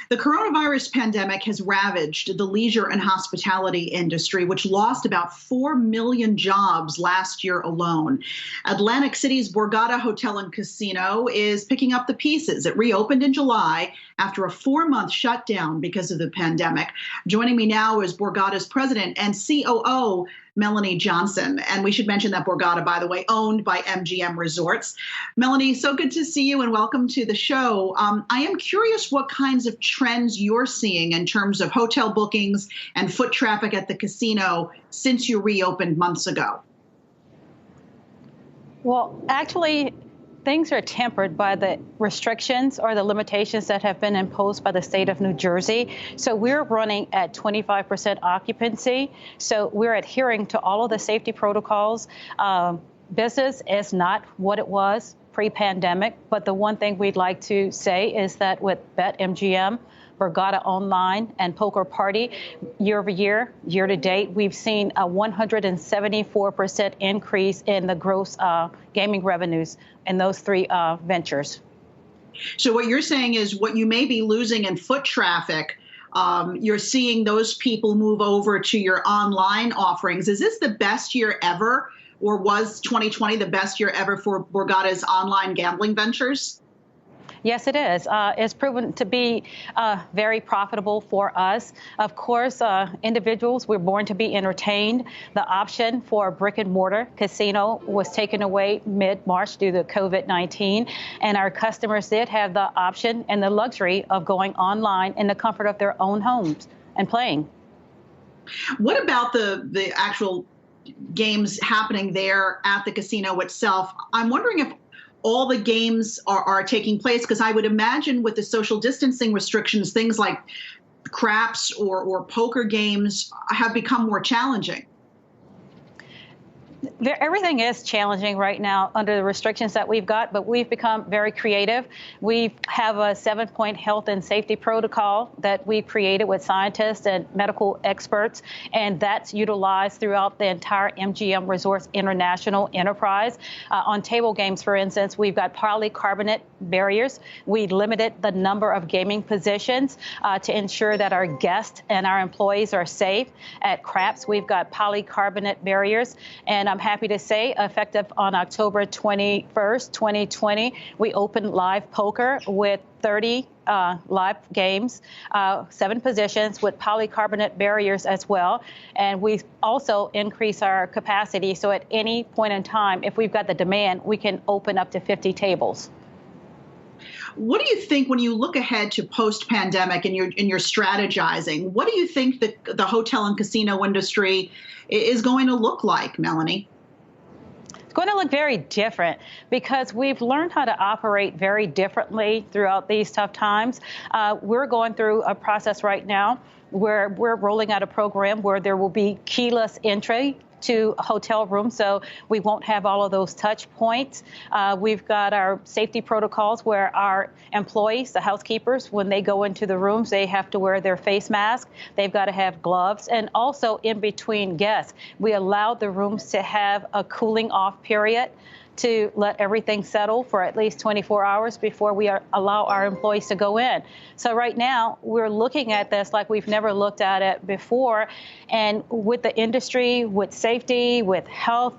The coronavirus pandemic has ravaged the leisure and hospitality industry, which lost about 4 million jobs last year alone. Atlantic City's Borgata Hotel and Casino is picking up the pieces. It reopened in July after a 4-month shutdown because of the pandemic. Joining me now is Borgata's president and COO, Melonie Johnson. And we should mention that Borgata, by the way, owned by MGM Resorts. Melonie, so good to see you and welcome to the show. I am curious what kinds of trends you're seeing in terms of hotel bookings and foot traffic at the casino since you reopened months ago. Well, actually, things are tempered by the restrictions or the limitations that have been imposed by the state of New Jersey. So we're running at 25% occupancy. So we're adhering to all of the safety protocols. Business is not what it was pre-pandemic. But the one thing we'd like to say is that with BetMGM, Borgata Online, and Poker Party, year over year, year to date, we've seen a 174% increase in the gross gaming revenues in those three ventures. So what you're saying is what you may be losing in foot traffic, you're seeing those people move over to your online offerings. Is this the best year ever, or was 2020 the best year ever for Borgata's online gambling ventures? Yes, it is. It's proven to be very profitable for us. Of course, individuals, we're born to be entertained. The option for a brick and mortar casino was taken away mid-March due to COVID-19. And our customers did have the option and the luxury of going online in the comfort of their own homes and playing. What about the actual games happening there at the casino itself? I'm wondering if all the games are taking place, because I would imagine with the social distancing restrictions, things like craps or poker games have become more challenging. Everything is challenging right now under the restrictions that we've got, but we've become very creative. We have a 7-point health and safety protocol that we created with scientists and medical experts, and that's utilized throughout the entire MGM Resorts International enterprise. On table games, for instance, we've got polycarbonate barriers. We limited the number of gaming positions to ensure that our guests and our employees are safe. At craps, we've got polycarbonate barriers, and I'm happy to say, effective on October 21st, 2020, we opened live poker with 30 live games, 7 positions with polycarbonate barriers as well. And we also increase our capacity. So at any point in time, if we've got the demand, we can open up to 50 tables. What do you think when you look ahead to post-pandemic and you're strategizing? What do you think the hotel and casino industry is going to look like, Melonie? It's going to look very different because we've learned how to operate very differently throughout these tough times. We're going through a process right now where we're rolling out a program where there will be keyless entry to a hotel room, so we won't have all of those touch points. We've got our safety protocols where our employees, the housekeepers, when they go into the rooms, they have to wear their face mask. They've got to have gloves. And also in between guests, we allow the rooms to have a cooling off period to let everything settle for at least 24 hours before we allow our employees to go in. So right now, we're looking at this like we've never looked at it before. And with the industry, with safety, with health,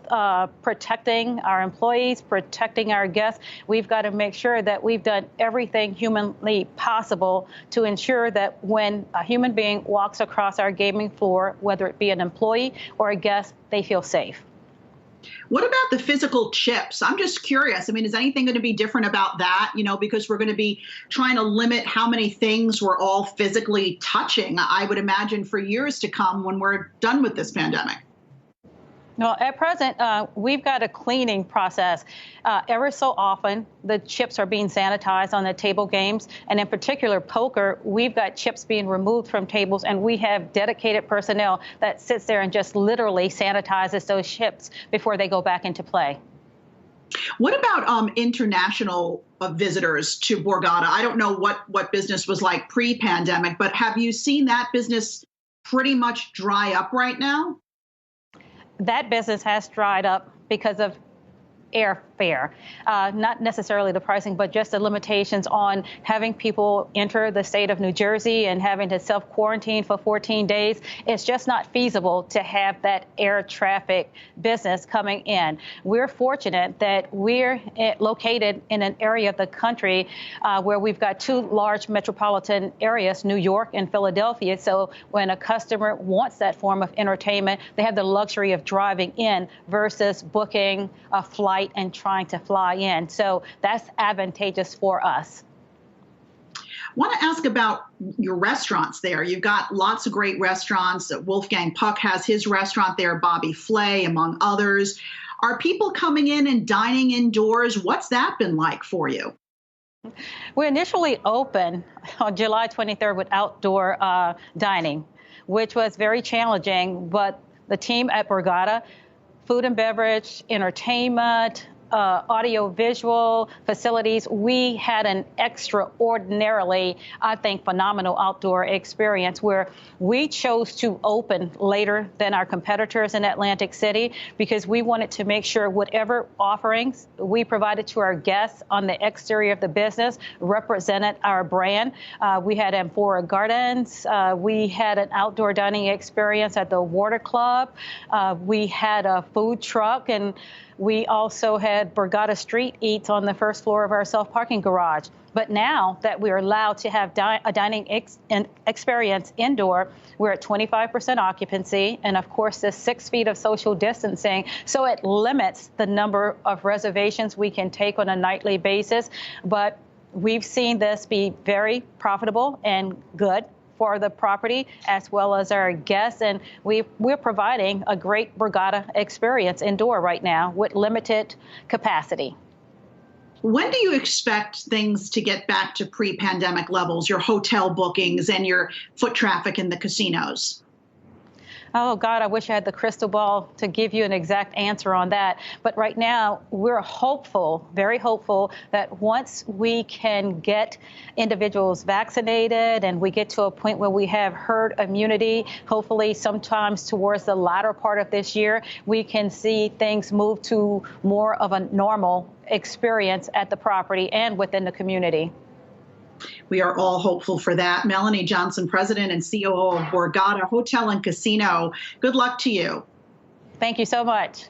protecting our employees, protecting our guests, we've got to make sure that we've done everything humanly possible to ensure that when a human being walks across our gaming floor, whether it be an employee or a guest, they feel safe. What about the physical chips? I'm just curious. I mean, is anything going to be different about that? Because we're going to be trying to limit how many things we're all physically touching, I would imagine, for years to come when we're done with this pandemic. Well, at present, we've got a cleaning process. Ever so often, the chips are being sanitized on the table games. And in particular, poker, we've got chips being removed from tables, and we have dedicated personnel that sits there and just literally sanitizes those chips before they go back into play. What about international visitors to Borgata? I don't know what business was like pre-pandemic, but have you seen that business pretty much dry up right now? That business has dried up because of air fair. Not necessarily the pricing, but just the limitations on having people enter the state of New Jersey and having to self-quarantine for 14 days. It's just not feasible to have that air traffic business coming in. We're fortunate that we're located in an area of the country where we've got two large metropolitan areas, New York and Philadelphia. So when a customer wants that form of entertainment, they have the luxury of driving in versus booking a flight and trying to fly in. So that's advantageous for us. I want to ask about your restaurants there. You've got lots of great restaurants. Wolfgang Puck has his restaurant there, Bobby Flay, among others. Are people coming in and dining indoors? What's that been like for you? We initially opened on July 23rd with outdoor dining, which was very challenging, but the team at Borgata, food and beverage, entertainment, audio-visual facilities, we had an extraordinarily, I think, phenomenal outdoor experience where we chose to open later than our competitors in Atlantic City because we wanted to make sure whatever offerings we provided to our guests on the exterior of the business represented our brand. We had Amphora Gardens. We had an outdoor dining experience at the Water Club. We had a food truck, and we also had Borgata Street Eats on the first floor of our self-parking garage. But now that we're allowed to have a dining experience indoor, we're at 25% occupancy. And of course, there's 6 feet of social distancing. So it limits the number of reservations we can take on a nightly basis. But we've seen this be very profitable and good for the property as well as our guests. And we're providing a great Borgata experience indoor right now with limited capacity. When do you expect things to get back to pre-pandemic levels, your hotel bookings and your foot traffic in the casinos? Oh, God, I wish I had the crystal ball to give you an exact answer on that. But right now, we're hopeful, very hopeful, that once we can get individuals vaccinated and we get to a point where we have herd immunity, hopefully sometimes towards the latter part of this year, we can see things move to more of a normal experience at the property and within the community. We are all hopeful for that. Melonie Johnson, President and COO of Borgata Hotel and Casino. Good luck to you. Thank you so much.